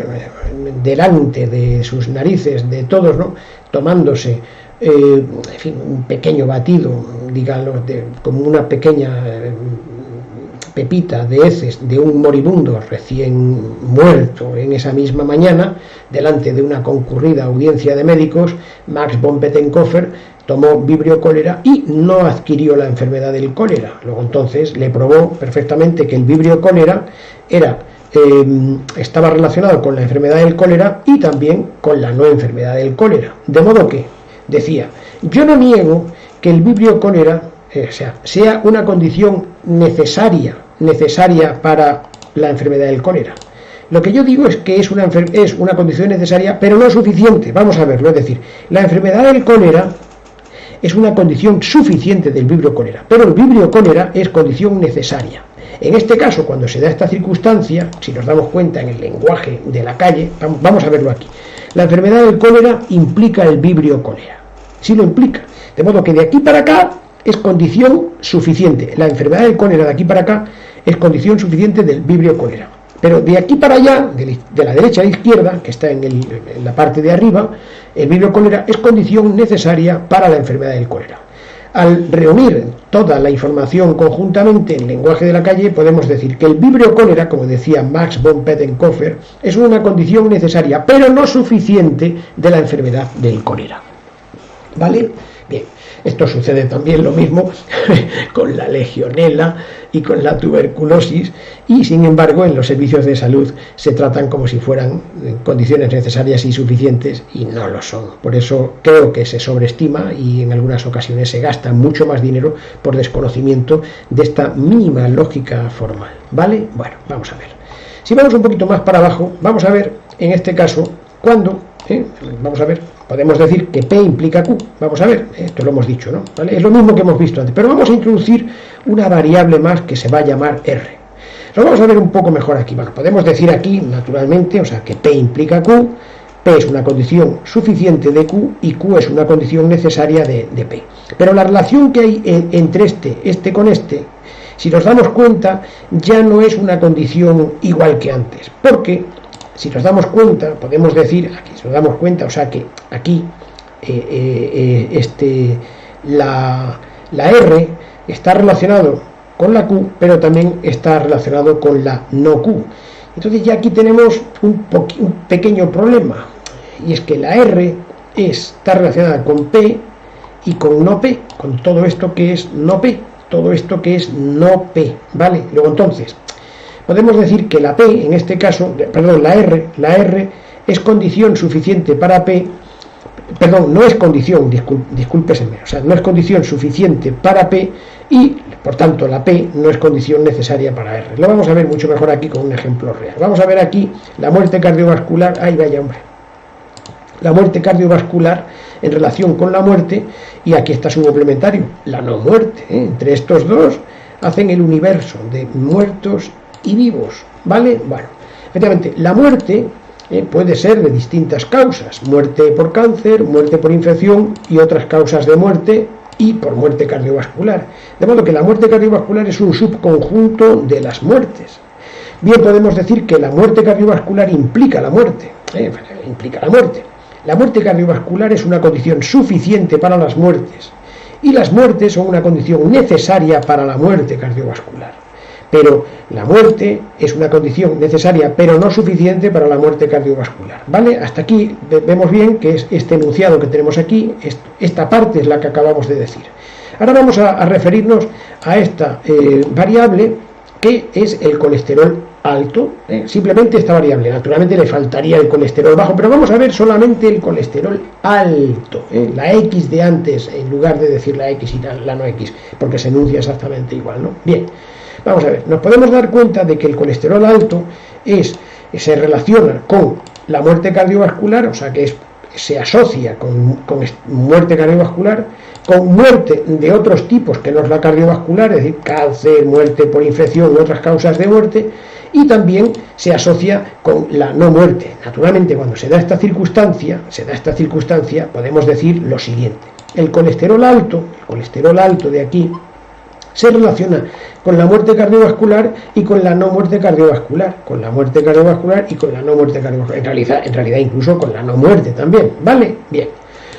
delante de sus narices, de todos, ¿no?, tomándose un pequeño batido, digamos, como una pequeña pepita de heces de un moribundo recién muerto en esa misma mañana, delante de una concurrida audiencia de médicos, Max von Pettenkofer tomó vibrio cólera y no adquirió la enfermedad del cólera. Luego entonces le probó perfectamente que el vibrio cólera estaba relacionado con la enfermedad del cólera y también con la no enfermedad del cólera. De modo que decía, yo no niego que el vibrio cólera sea una condición necesaria para la enfermedad del cólera. Lo que yo digo es que es una condición necesaria, pero no suficiente. Vamos a verlo, es decir, la enfermedad del cólera es una condición suficiente del vibrio cólera, pero el vibrio cólera es condición necesaria. En este caso, cuando se da esta circunstancia, si nos damos cuenta en el lenguaje de la calle, vamos a verlo aquí, la enfermedad del cólera implica el vibrio cólera. Sí lo implica. De modo que de aquí para acá es condición suficiente. La enfermedad del cólera de aquí para acá es condición suficiente del vibrio cólera. Pero de aquí para allá, de la derecha a la izquierda, que está en la parte de arriba, el vibrio cólera es condición necesaria para la enfermedad del cólera. Al reunir toda la información conjuntamente en lenguaje de la calle, podemos decir que el vibrio cólera, como decía Max von Pettenkofer, es una condición necesaria, pero no suficiente de la enfermedad del cólera. ¿Vale? Bien. Esto sucede también lo mismo con la legionela y con la tuberculosis y sin embargo en los servicios de salud se tratan como si fueran condiciones necesarias y suficientes y no lo son. Por eso creo que se sobreestima y en algunas ocasiones se gasta mucho más dinero por desconocimiento de esta mínima lógica formal. ¿Vale? Bueno, vamos a ver. Si vamos un poquito más para abajo, vamos a ver en este caso cuándo, vamos a ver, podemos decir que P implica Q, vamos a ver, esto lo hemos dicho, ¿no? ¿Vale? Es lo mismo que hemos visto antes, pero vamos a introducir una variable más que se va a llamar R. Lo vamos a ver un poco mejor aquí. Bueno, podemos decir aquí, naturalmente, o sea, que P implica Q, P es una condición suficiente de Q y Q es una condición necesaria de P. Pero la relación que hay entre este con este, si nos damos cuenta, ya no es una condición igual que antes, porque si nos damos cuenta, podemos decir, aquí si nos damos cuenta, o sea que aquí la R está relacionado con la Q, pero también está relacionado con la no Q. Entonces ya aquí tenemos un pequeño problema, y es que la R está relacionada con P y con no P, con todo esto que es no P, ¿vale? Luego entonces podemos decir que la P, en este caso, perdón, la R es condición suficiente para P, perdón, no es condición, discúlpeseme, o sea, no es condición suficiente para P y, por tanto, la P no es condición necesaria para R. Lo vamos a ver mucho mejor aquí con un ejemplo real. Vamos a ver aquí la muerte cardiovascular, ¡ay, vaya hombre! La muerte cardiovascular en relación con la muerte, y aquí está su complementario, la no muerte. Entre estos dos hacen el universo de muertos y vivos, ¿vale? Bueno, efectivamente, la muerte puede ser de distintas causas, muerte por cáncer, muerte por infección y otras causas de muerte y por muerte cardiovascular. De modo que la muerte cardiovascular es un subconjunto de las muertes. Bien, podemos decir que la muerte cardiovascular implica la muerte, La muerte cardiovascular es una condición suficiente para las muertes y las muertes son una condición necesaria para la muerte cardiovascular. Pero la muerte es una condición necesaria, pero no suficiente para la muerte cardiovascular, ¿vale? Hasta aquí vemos bien que es este enunciado que tenemos aquí, esta parte es la que acabamos de decir. Ahora vamos a referirnos a esta variable que es el colesterol alto, simplemente esta variable, naturalmente le faltaría el colesterol bajo, pero vamos a ver solamente el colesterol alto, la X de antes, en lugar de decir la X y la no X, porque se enuncia exactamente igual, ¿no? Bien. Vamos a ver, nos podemos dar cuenta de que el colesterol alto se relaciona con la muerte cardiovascular, o sea que se asocia con muerte cardiovascular, con muerte de otros tipos que no es la cardiovascular, es decir, cáncer, muerte por infección u otras causas de muerte, y también se asocia con la no muerte. Naturalmente, cuando se da esta circunstancia, podemos decir lo siguiente: el colesterol alto de aquí, se relaciona con la muerte cardiovascular y con la no muerte cardiovascular, en realidad incluso con la no muerte también, ¿vale? Bien.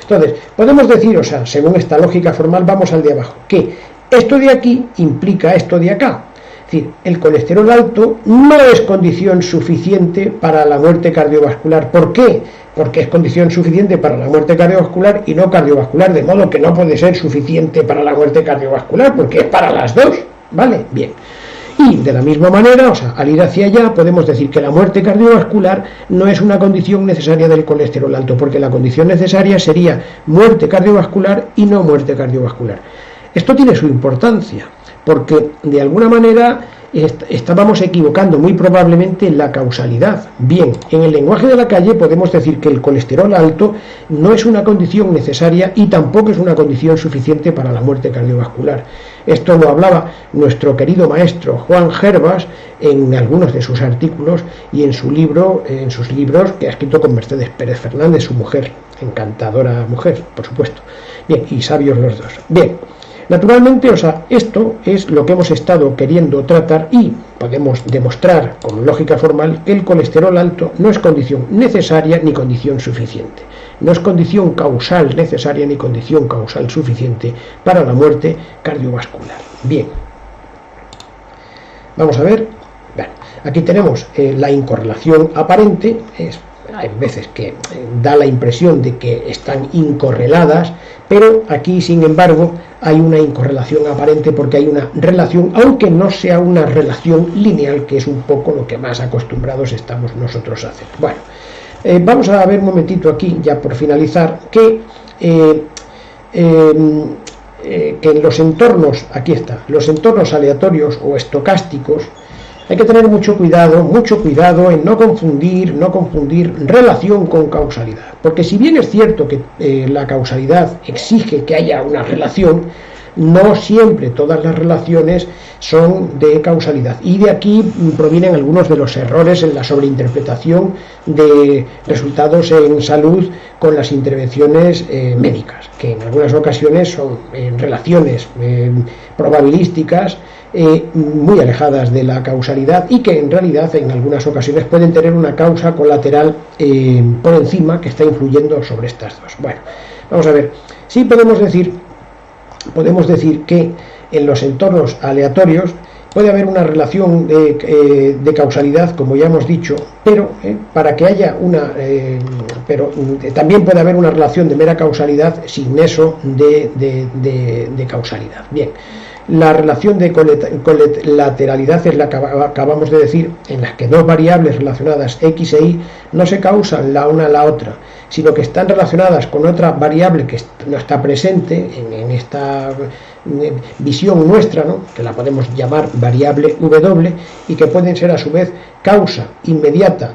Entonces, podemos decir, o sea, según esta lógica formal, vamos al de abajo, que esto de aquí implica esto de acá. Es decir, el colesterol alto no es condición suficiente para la muerte cardiovascular. ¿Por qué? Porque es condición suficiente para la muerte cardiovascular y no cardiovascular, de modo que no puede ser suficiente para la muerte cardiovascular, porque es para las dos, ¿vale? Bien. Y de la misma manera, o sea, al ir hacia allá, podemos decir que la muerte cardiovascular no es una condición necesaria del colesterol alto, porque la condición necesaria sería muerte cardiovascular y no muerte cardiovascular. Esto tiene su importancia, porque de alguna manera estábamos equivocando muy probablemente la causalidad. Bien, en el lenguaje de la calle podemos decir que el colesterol alto no es una condición necesaria y tampoco es una condición suficiente para la muerte cardiovascular. Esto lo hablaba nuestro querido maestro Juan Gervas en algunos de sus artículos y en sus libros que ha escrito con Mercedes Pérez Fernández, su mujer, encantadora mujer, por supuesto. Bien, y sabios los dos. Bien. Naturalmente, o sea, esto es lo que hemos estado queriendo tratar y podemos demostrar con lógica formal que el colesterol alto no es condición necesaria ni condición suficiente. No es condición causal necesaria ni condición causal suficiente para la muerte cardiovascular. Bien, vamos a ver. Bueno, aquí tenemos la incorrelación aparente. Hay veces que da la impresión de que están incorreladas, pero aquí, sin embargo, hay una incorrelación aparente porque hay una relación, aunque no sea una relación lineal, que es un poco lo que más acostumbrados estamos nosotros a hacer. Bueno, vamos a ver un momentito aquí, ya por finalizar, que en los entornos, aquí está, los entornos aleatorios o estocásticos, hay que tener mucho cuidado en no confundir relación con causalidad. Porque si bien es cierto que la causalidad exige que haya una relación, no siempre todas las relaciones son de causalidad. Y de aquí provienen algunos de los errores en la sobreinterpretación de resultados en salud con las intervenciones médicas, que en algunas ocasiones son relaciones probabilísticas muy alejadas de la causalidad y que en realidad en algunas ocasiones pueden tener una causa colateral por encima que está influyendo sobre estas dos. Bueno, vamos a ver. Sí podemos decir que en los entornos aleatorios puede haber una relación de causalidad, como ya hemos dicho, pero para que haya pero también puede haber una relación de mera causalidad sin eso de causalidad. Bien. La relación de colateralidad es la que acabamos de decir, en las que dos variables relacionadas X e Y no se causan la una a la otra, sino que están relacionadas con otra variable que no está presente en esta visión nuestra, ¿no? Que la podemos llamar variable W, y que pueden ser a su vez causa inmediata,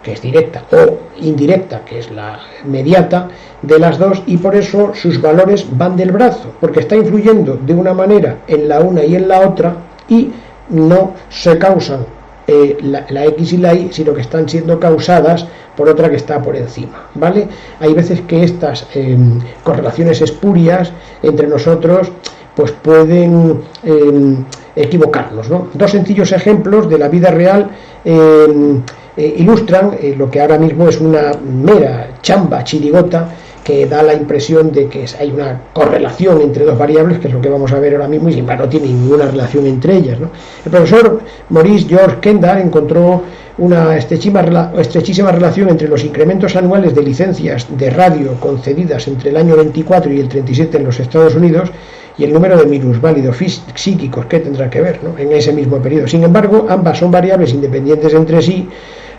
que es directa, o indirecta, que es la mediata de las dos, y por eso sus valores van del brazo, porque está influyendo de una manera en la una y en la otra, y no se causan la X y la Y, sino que están siendo causadas por otra que está por encima, ¿vale? Hay veces que estas correlaciones espurias entre nosotros pues pueden equivocarnos, ¿no? Dos sencillos ejemplos de la vida real ilustran lo que ahora mismo es una mera chamba, chirigota, que da la impresión de que hay una correlación entre dos variables, que es lo que vamos a ver ahora mismo, y sin embargo no tiene ninguna relación entre ellas, ¿no? El profesor Maurice George Kendall encontró una estrechísima relación entre los incrementos anuales de licencias de radio concedidas entre el año 24 y el 37 en los Estados Unidos y el número de minusválidos psíquicos que tendrá que ver, ¿no?, en ese mismo periodo. Sin embargo, ambas son variables independientes entre sí,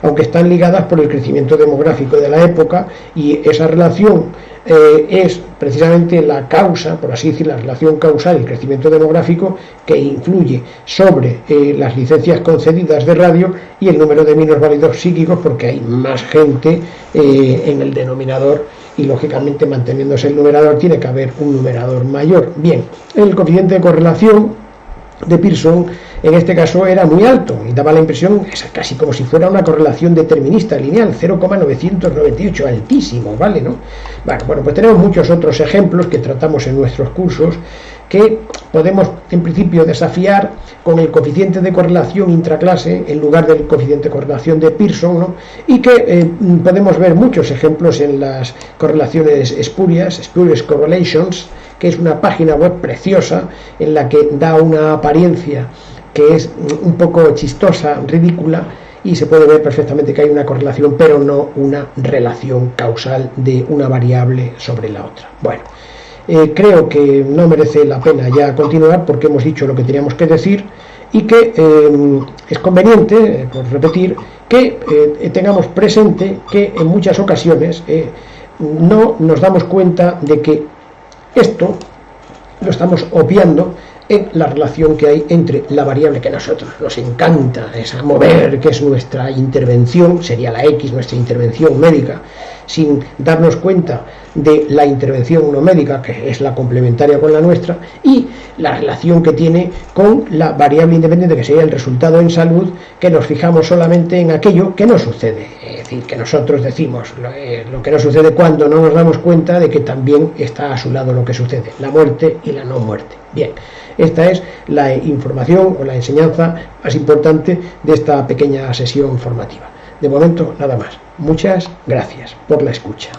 aunque están ligadas por el crecimiento demográfico de la época, y esa relación es precisamente la causa, por así decir, la relación causal, el crecimiento demográfico, que influye sobre las licencias concedidas de radio y el número de minusválidos psíquicos, porque hay más gente en el denominador, y lógicamente, manteniéndose el numerador, tiene que haber un numerador mayor. Bien, el coeficiente de correlación de Pearson en este caso era muy alto y daba la impresión, casi como si fuera una correlación determinista lineal, 0,998, altísimo, ¿vale? ¿No? Bueno, pues tenemos muchos otros ejemplos que tratamos en nuestros cursos, que podemos en principio desafiar con el coeficiente de correlación intraclase en lugar del coeficiente de correlación de Pearson, ¿no? Y que podemos ver muchos ejemplos en las correlaciones espurias, Spurious Correlations, que es una página web preciosa en la que da una apariencia que es un poco chistosa, ridícula, y se puede ver perfectamente que hay una correlación, pero no una relación causal de una variable sobre la otra. Bueno, creo que no merece la pena ya continuar porque hemos dicho lo que teníamos que decir, y que es conveniente, por repetir, que tengamos presente que en muchas ocasiones no nos damos cuenta de que esto lo estamos obviando en la relación que hay entre la variable que a nosotros nos encanta, esa mover, que es nuestra intervención, sería la X, nuestra intervención médica, sin darnos cuenta de la intervención no médica, que es la complementaria con la nuestra, y la relación que tiene con la variable independiente, que sería el resultado en salud, que nos fijamos solamente en aquello que no sucede. Es decir, que nosotros decimos lo que no sucede cuando no nos damos cuenta de que también está a su lado lo que sucede, la muerte y la no muerte. Bien, esta es la información o la enseñanza más importante de esta pequeña sesión formativa. De momento, nada más. Muchas gracias por la escucha.